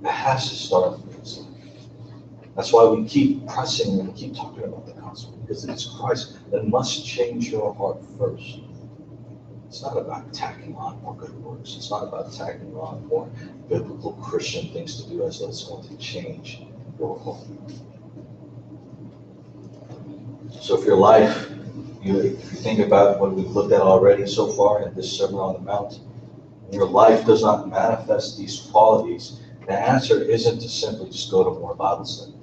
It has to start from inside. That's why we keep pressing and we keep talking about the gospel, because it's Christ that must change your heart first. It's not about tacking on more good works. It's not about tacking on more biblical Christian things to do as though it's going to change your heart. So if your life, if you think about what we've looked at already so far in this Sermon on the Mount, and your life does not manifest these qualities, the answer isn't to simply just go to more Bible studies.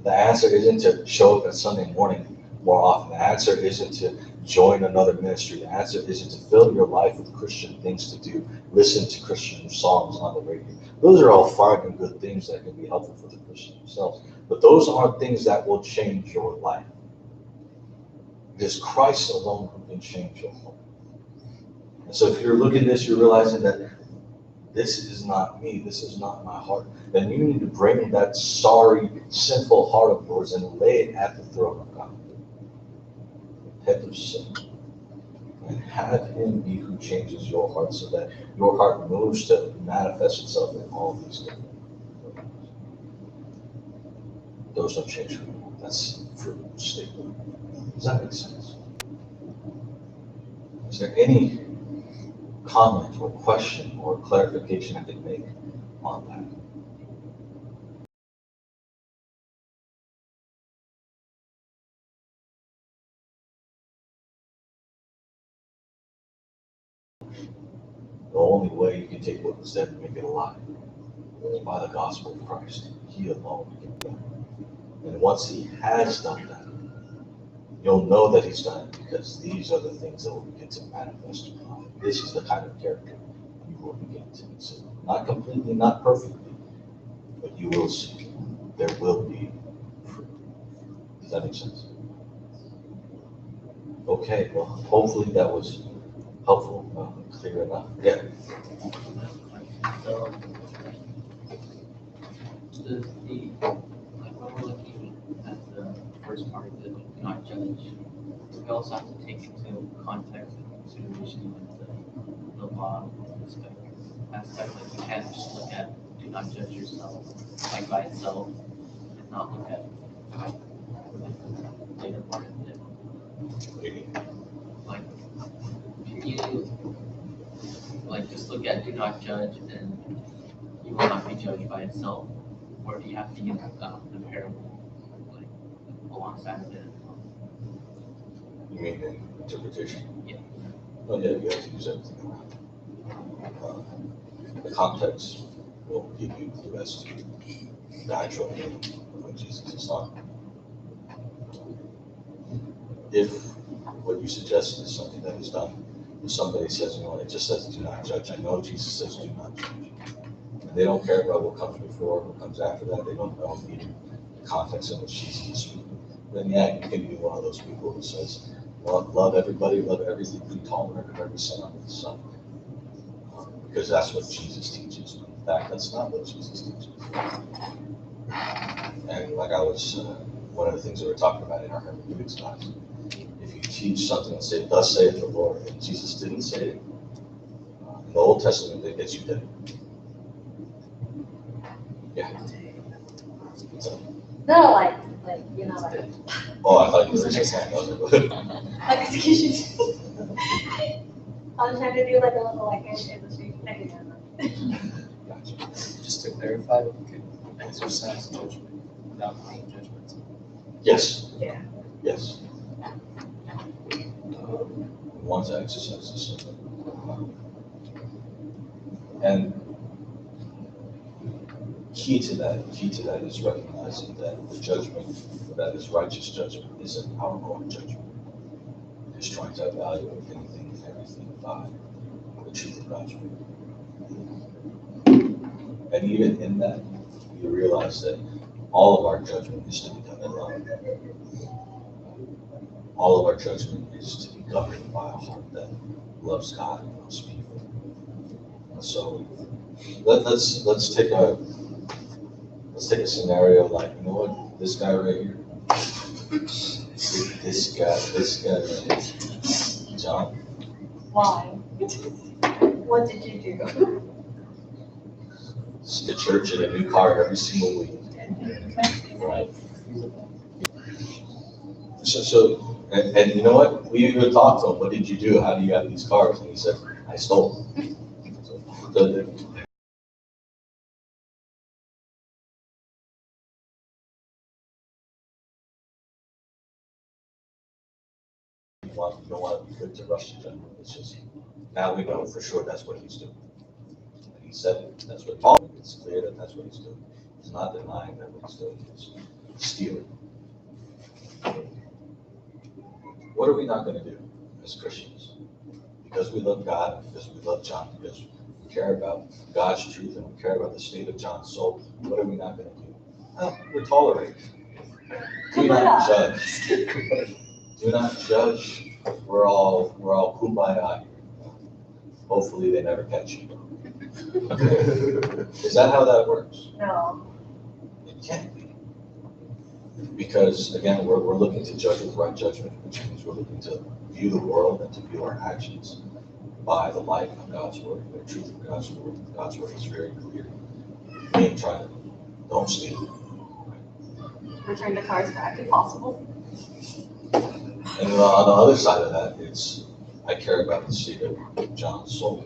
The answer isn't to show up on Sunday morning more often. The answer isn't to join another ministry. The answer isn't to fill your life with Christian things to do, listen to Christian songs on the radio. Those are all fine and good things that can be helpful for the Christian themselves. But those aren't things that will change your life. It is Christ alone who can change your heart. And so if you're looking at this, you're realizing that this is not me, this is not my heart, then you need to bring that sorry, sinful heart of yours and lay it at the throne of God. Repent of sin. And have Him be who changes your heart so that your heart moves to manifest itself in all these different ways. Those don't change for you. That's fruit statement. Does that make sense? Is there any comment or question or clarification I can make on that? The only way you can take what was dead and make it alive is by the gospel of Christ. He alone can do that. And once He has done that, you'll know that He's done it because these are the things that will begin to manifest in your life. This is the kind of character you will begin to consider. Not completely, not perfectly, but you will see. There will be fruit. Does that make sense? Okay, well, hopefully that was helpful, clear enough. Yeah. So, does like when we're looking at the first part of the do not judge, we also have to take into context and consideration like the law aspect. Like you can't just look at do not judge yourself like by itself and not look at the later part of it. Like you like just look at do not judge and you will not be judged by itself, or do you have to use the parable like alongside of it? You mean the interpretation? Yeah. Oh yeah, you have to use everything around. The context will give you the rest to the actual meaning of what Jesus is talking about. If what you suggest is something that is done, if somebody says, you know, it just says do not judge. I know Jesus says do not judge. And they don't care about what comes before, what comes after that. They don't know the context in which Jesus is speaking. Then yeah, you can be one of those people who says, love everybody, love everything, be tolerant of every sin under the sun. Because that's what Jesus teaches. But in fact, that's not what Jesus teaches. And like I was, one of the things that we're talking about in our hermeneutics class, if you teach something and say, thus saith the Lord, and Jesus didn't say it, in the Old Testament, it gets you dead. Yeah. No, like, you know, like. Oh, I thought you were saying that. Like execution. I was trying to do like a little like in the street. Gotcha. Just to clarify, we could exercise judgment without being judgmental. Yes. Yeah. Yes. We want to exercise this. And key to that is recognizing that the judgment, that is righteous judgment, isn't our own judgment. It's trying to evaluate anything and everything by the truth of God's word. And even in that, you realize that all of our judgment is to be done in love. All of our judgment is to be governed by a heart that loves God and loves people. And so let's take a scenario like, you know what, this guy right here, this guy right here, John. Why? What did you do? See the church in a new car every single week. Right. And you know what? We even talked to him. What did you do? How do you have these cars? And he said, I stole them. So, you don't want to be quick to rush to judgment. It's just, now we know for sure that's what he's doing. And he said that's what he's doing. It's clear that that's what he's doing. He's not denying that what he's doing is stealing. What are we not going to do as Christians? Because we love God, because we love John, because we care about God's truth and we care about the state of John's soul, what are we not going to do? Well, we're tolerate. Do not judge. Do not judge. We're all kumbaya. Hopefully they never catch you. Is that how that works? No. It can't be. Because again, we're looking to judge with right judgment, which means we're looking to view the world and to view our actions by the light of God's word, the truth of God's word. God's word is very clear. We ain't trying to, don't steal. Return the cars back if possible. And on the other side of that, it's, I care about the state of John's soul.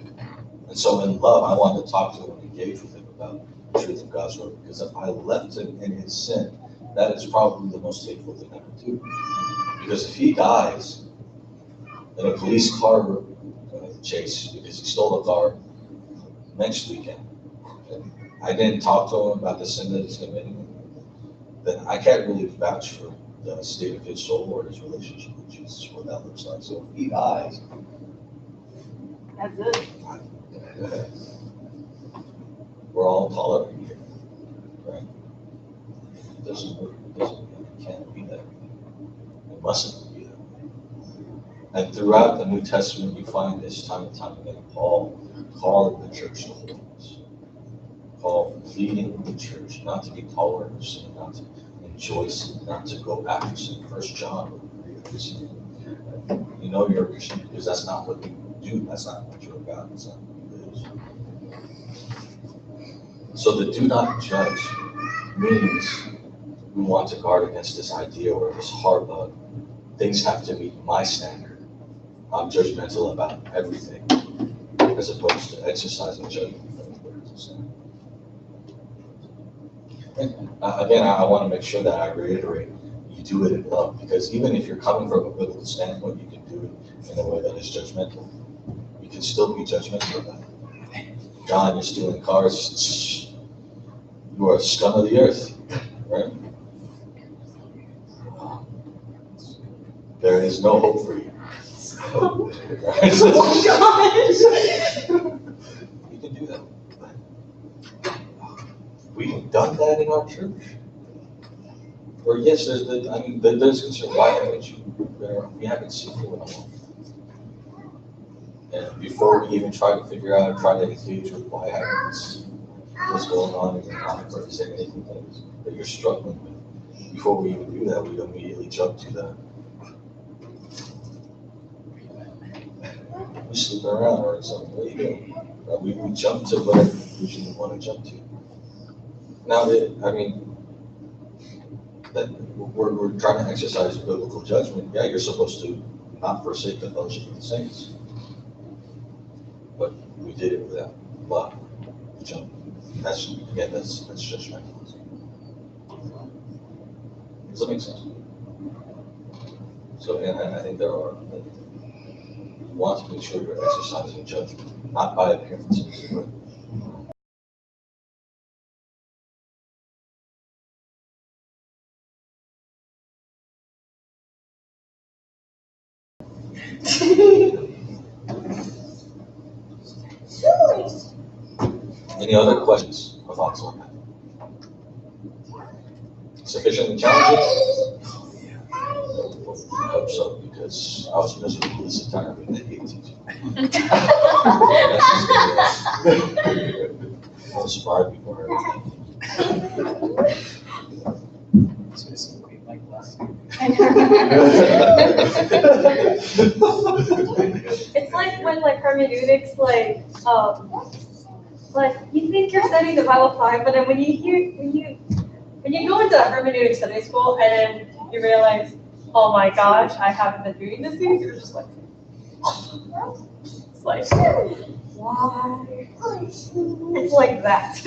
And so in love, I want to talk to him and engage with him about the truth of God's word. Because if I left him in his sin, that is probably the most hateful thing I could do. Because if he dies in a police car chase because he stole a car next weekend, and I didn't talk to him about the sin that he's committing, then I can't really vouch for the state of his soul or his relationship with Jesus, what that looks like. So if he dies, That's it. we're all tolerant here, right? It doesn't work. It can't be that way. It mustn't be that way. And throughout the New Testament, you find this time and time again, Paul calling the church to holiness. Paul pleading with the church not to be tolerant of sin, not to enjoy sin, not to go after sin. 1 John would agree with this. You know you're a Christian because that's not what you do. That's not what you're about. That's not what you live. So the do not judge means we want to guard against this idea or this heart of things have to meet my standard. I'm judgmental about everything as opposed to exercising judgment. And again, I want to make sure that I reiterate, you do it in love, because even if you're coming from a biblical standpoint, you can do it in a way that is judgmental. You can still be judgmental about it. John, you're stealing cars. You are scum of the earth, right? There is no hope for you. Oh gosh! You can do that. We've done that in our church. Or yes, there's concern. Why haven't you been around? We haven't seen you in a while. And before we even try to figure out, try to engage with why haven't we seen what's going on in your life, or is there anything that you're struggling with? Before we even do that, we immediately jump to the we sleep around or something. What are you doing? We jump to whatever conclusion we want to jump to. Now, that we're trying to exercise biblical judgment. Yeah, you're supposed to not forsake the fellowship of the saints. But we did it without love. So that's, again, that's judgmental. Does that make sense? So, and I think there are, you want to make sure you're exercising judgment, not by appearances, but any other questions or thoughts on that? Sufficiently challenging? I hope so, because I was miserable this entire week. I hate teaching. I was surprised before everything. So it's a quick like last. It's like when like hermeneutics, like you think you're studying the Bible fine, but then when you go into a hermeneutic study school and then you realize, oh my gosh, I haven't been doing this thing, you're just like, it's like, why? It's like that.